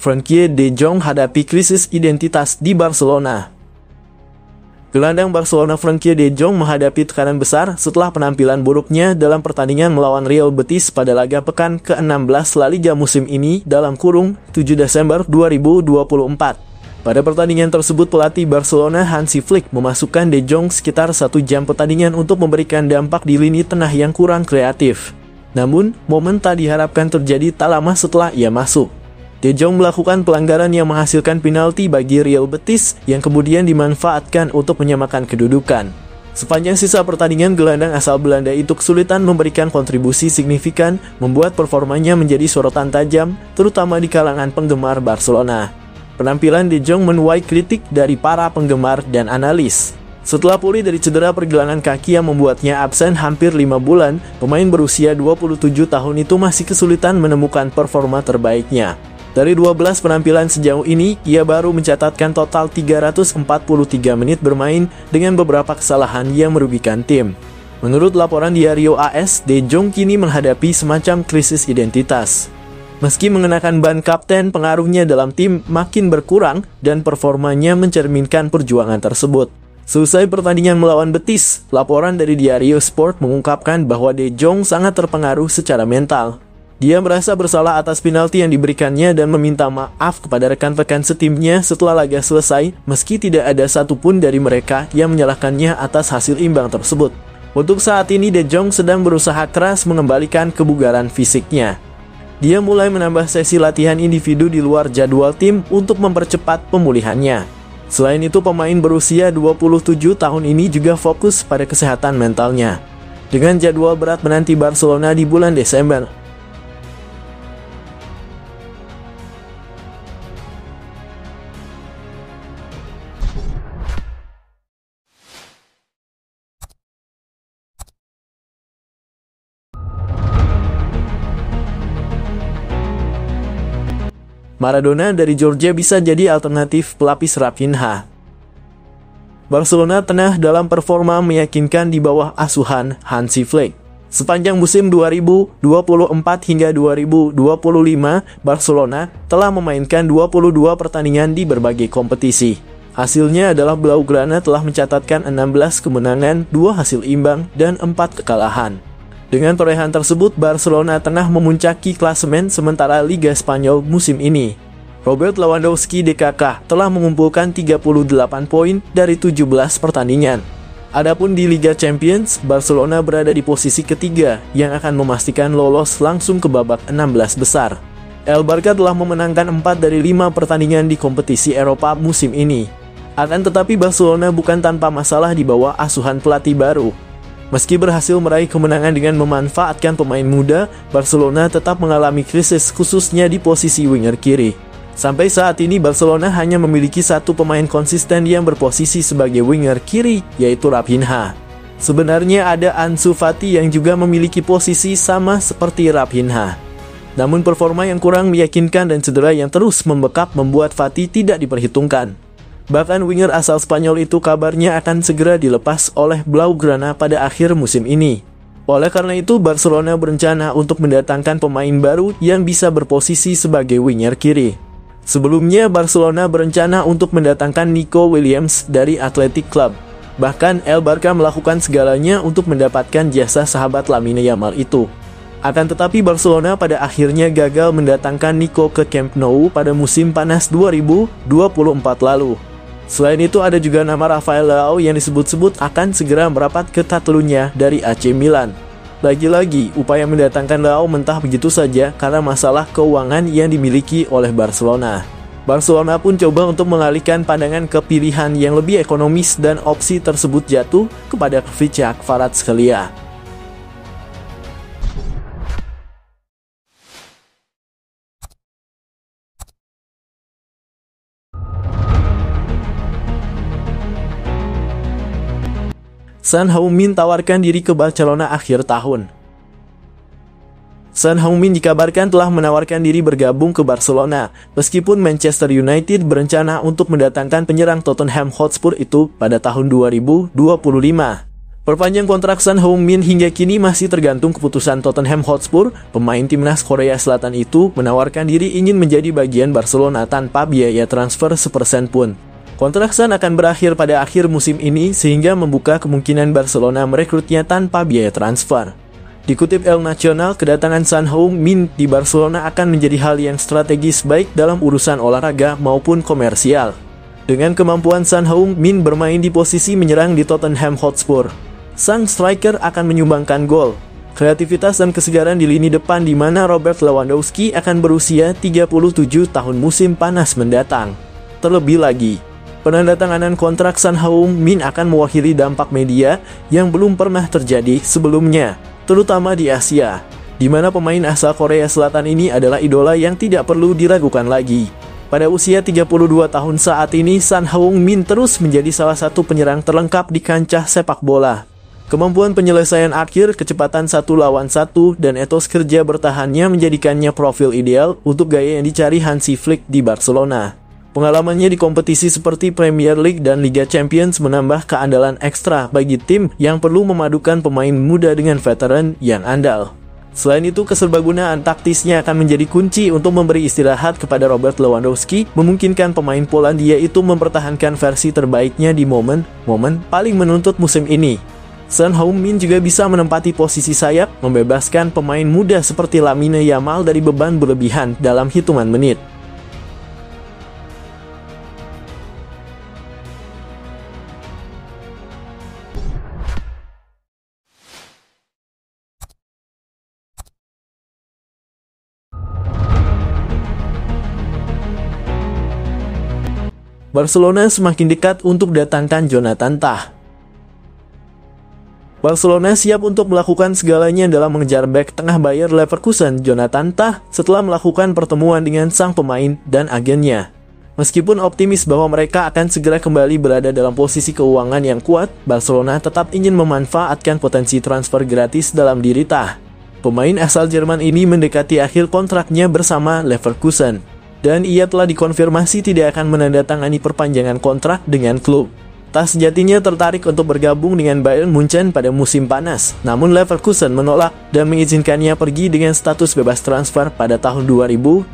Frenkie de Jong hadapi krisis identitas di Barcelona. Gelandang Barcelona Frenkie de Jong menghadapi tekanan besar setelah penampilan buruknya dalam pertandingan melawan Real Betis pada laga pekan ke-16 La Liga musim ini (7 Desember 2024). Pada pertandingan tersebut, pelatih Barcelona Hansi Flick memasukkan De Jong sekitar 1 jam pertandingan untuk memberikan dampak di lini tengah yang kurang kreatif. Namun, momen tak diharapkan terjadi tak lama setelah ia masuk. De Jong melakukan pelanggaran yang menghasilkan penalti bagi Real Betis yang kemudian dimanfaatkan untuk menyamakan kedudukan. Sepanjang sisa pertandingan, gelandang asal Belanda itu kesulitan memberikan kontribusi signifikan, membuat performanya menjadi sorotan tajam, terutama di kalangan penggemar Barcelona. Penampilan De Jong menuai kritik dari para penggemar dan analis. Setelah pulih dari cedera pergelangan kaki yang membuatnya absen hampir 5 bulan, pemain berusia 27 tahun itu masih kesulitan menemukan performa terbaiknya. Dari 12 penampilan sejauh ini, ia baru mencatatkan total 343 menit bermain dengan beberapa kesalahan yang merugikan tim. Menurut laporan Diario AS, De Jong kini menghadapi semacam krisis identitas. Meski mengenakan ban kapten, pengaruhnya dalam tim makin berkurang dan performanya mencerminkan perjuangan tersebut. Selesai pertandingan melawan Betis, laporan dari Diario Sport mengungkapkan bahwa De Jong sangat terpengaruh secara mental. Dia merasa bersalah atas penalti yang diberikannya dan meminta maaf kepada rekan-rekan setimnya setelah laga selesai, meski tidak ada satupun dari mereka yang menyalahkannya atas hasil imbang tersebut. Untuk saat ini, De Jong sedang berusaha keras mengembalikan kebugaran fisiknya. Dia mulai menambah sesi latihan individu di luar jadwal tim untuk mempercepat pemulihannya. Selain itu, pemain berusia 27 tahun ini juga fokus pada kesehatan mentalnya. Dengan jadwal berat menanti Barcelona di bulan Desember, Maradona dari Georgia bisa jadi alternatif pelapis Raphinha. Barcelona tengah dalam performa meyakinkan di bawah asuhan Hansi Flick. Sepanjang musim 2024 hingga 2025, Barcelona telah memainkan 22 pertandingan di berbagai kompetisi. Hasilnya adalah Blaugrana telah mencatatkan 16 kemenangan, 2 hasil imbang, dan 4 kekalahan. Dengan torehan tersebut, Barcelona tengah memuncaki klasemen sementara Liga Spanyol musim ini. Robert Lewandowski DKK telah mengumpulkan 38 poin dari 17 pertandingan. Adapun di Liga Champions, Barcelona berada di posisi ketiga yang akan memastikan lolos langsung ke babak 16 besar. El Barca telah memenangkan 4 dari 5 pertandingan di kompetisi Eropa musim ini. Akan tetapi Barcelona bukan tanpa masalah di bawah asuhan pelatih baru. Meski berhasil meraih kemenangan dengan memanfaatkan pemain muda, Barcelona tetap mengalami krisis khususnya di posisi winger kiri. Sampai saat ini Barcelona hanya memiliki satu pemain konsisten yang berposisi sebagai winger kiri, yaitu Raphinha. Sebenarnya ada Ansu Fati yang juga memiliki posisi sama seperti Raphinha. Namun performa yang kurang meyakinkan dan cedera yang terus membekap membuat Fati tidak diperhitungkan. Bahkan winger asal Spanyol itu kabarnya akan segera dilepas oleh Blaugrana pada akhir musim ini. Oleh karena itu, Barcelona berencana untuk mendatangkan pemain baru yang bisa berposisi sebagai winger kiri. Sebelumnya, Barcelona berencana untuk mendatangkan Nico Williams dari Athletic Club. Bahkan, El Barca melakukan segalanya untuk mendapatkan jasa sahabat Lamine Yamal itu. Akan tetapi Barcelona pada akhirnya gagal mendatangkan Nico ke Camp Nou pada musim panas 2024 lalu. Selain itu, ada juga nama Rafael Leao yang disebut-sebut akan segera merapat ke Catalunya dari AC Milan. Lagi-lagi, upaya mendatangkan Leao mentah begitu saja karena masalah keuangan yang dimiliki oleh Barcelona. Barcelona pun coba untuk mengalihkan pandangan ke pilihan yang lebih ekonomis dan opsi tersebut jatuh kepada Kvaratskhelia. Son Heung-min tawarkan diri ke Barcelona akhir tahun. Son Heung-min dikabarkan telah menawarkan diri bergabung ke Barcelona, meskipun Manchester United berencana untuk mendatangkan penyerang Tottenham Hotspur itu pada tahun 2025. Perpanjang kontrak Son Heung-min hingga kini masih tergantung keputusan Tottenham Hotspur. Pemain timnas Korea Selatan itu menawarkan diri ingin menjadi bagian Barcelona tanpa biaya transfer sepersen pun. Kontrak Son akan berakhir pada akhir musim ini sehingga membuka kemungkinan Barcelona merekrutnya tanpa biaya transfer. Dikutip El Nacional, kedatangan Son Heung-min di Barcelona akan menjadi hal yang strategis baik dalam urusan olahraga maupun komersial. Dengan kemampuan Son Heung-min bermain di posisi menyerang di Tottenham Hotspur, sang striker akan menyumbangkan gol, kreativitas dan kesegaran di lini depan di mana Robert Lewandowski akan berusia 37 tahun musim panas mendatang. Terlebih lagi, penandatanganan kontrak Son Heung-min akan mewakili dampak media yang belum pernah terjadi sebelumnya, terutama di Asia, di mana pemain asal Korea Selatan ini adalah idola yang tidak perlu diragukan lagi. Pada usia 32 tahun saat ini, Son Heung-min terus menjadi salah satu penyerang terlengkap di kancah sepak bola. Kemampuan penyelesaian akhir, kecepatan 1 lawan 1, dan etos kerja bertahannya menjadikannya profil ideal untuk gaya yang dicari Hansi Flick di Barcelona. Pengalamannya di kompetisi seperti Premier League dan Liga Champions menambah keandalan ekstra bagi tim yang perlu memadukan pemain muda dengan veteran yang andal. Selain itu, keserbagunaan taktisnya akan menjadi kunci untuk memberi istirahat kepada Robert Lewandowski, memungkinkan pemain Polandia itu mempertahankan versi terbaiknya di momen-momen paling menuntut musim ini. Son Heung-min juga bisa menempati posisi sayap, membebaskan pemain muda seperti Lamine Yamal dari beban berlebihan dalam hitungan menit. Barcelona semakin dekat untuk datangkan Jonathan Tah. Barcelona siap untuk melakukan segalanya dalam mengejar bek tengah Bayer Leverkusen Jonathan Tah setelah melakukan pertemuan dengan sang pemain dan agennya. Meskipun optimis bahwa mereka akan segera kembali berada dalam posisi keuangan yang kuat, Barcelona tetap ingin memanfaatkan potensi transfer gratis dalam diri Tah. Pemain asal Jerman ini mendekati akhir kontraknya bersama Leverkusen, dan ia telah dikonfirmasi tidak akan menandatangani perpanjangan kontrak dengan klub. Tah sejatinya tertarik untuk bergabung dengan Bayern Munchen pada musim panas, namun Leverkusen menolak dan mengizinkannya pergi dengan status bebas transfer pada tahun 2025.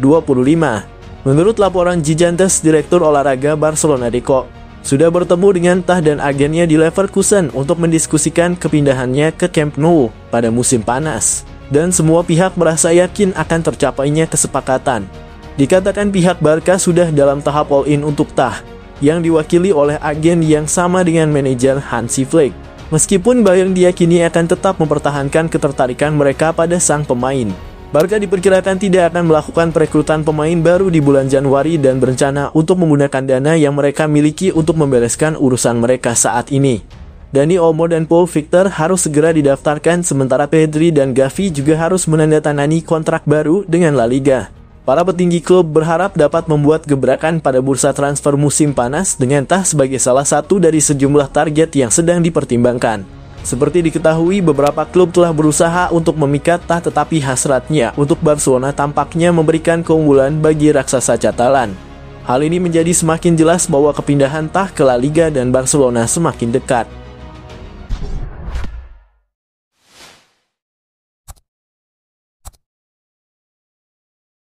Menurut laporan Gigantes, direktur olahraga Barcelona Deco sudah bertemu dengan Tah dan agennya di Leverkusen untuk mendiskusikan kepindahannya ke Camp Nou pada musim panas, dan semua pihak merasa yakin akan tercapainya kesepakatan. Dikatakan pihak Barca sudah dalam tahap all-in untuk Tah, yang diwakili oleh agen yang sama dengan manajer Hansi Flick. Meskipun Bayern diyakini akan tetap mempertahankan ketertarikan mereka pada sang pemain, Barca diperkirakan tidak akan melakukan perekrutan pemain baru di bulan Januari dan berencana untuk menggunakan dana yang mereka miliki untuk membereskan urusan mereka saat ini. Dani Olmo dan Paul Victor harus segera didaftarkan, sementara Pedri dan Gavi juga harus menandatangani kontrak baru dengan La Liga. Para petinggi klub berharap dapat membuat gebrakan pada bursa transfer musim panas dengan Tah sebagai salah satu dari sejumlah target yang sedang dipertimbangkan. Seperti diketahui, beberapa klub telah berusaha untuk memikat Tah, tetapi hasratnya untuk Barcelona tampaknya memberikan keunggulan bagi raksasa Catalan. Hal ini menjadi semakin jelas bahwa kepindahan Tah ke La Liga dan Barcelona semakin dekat.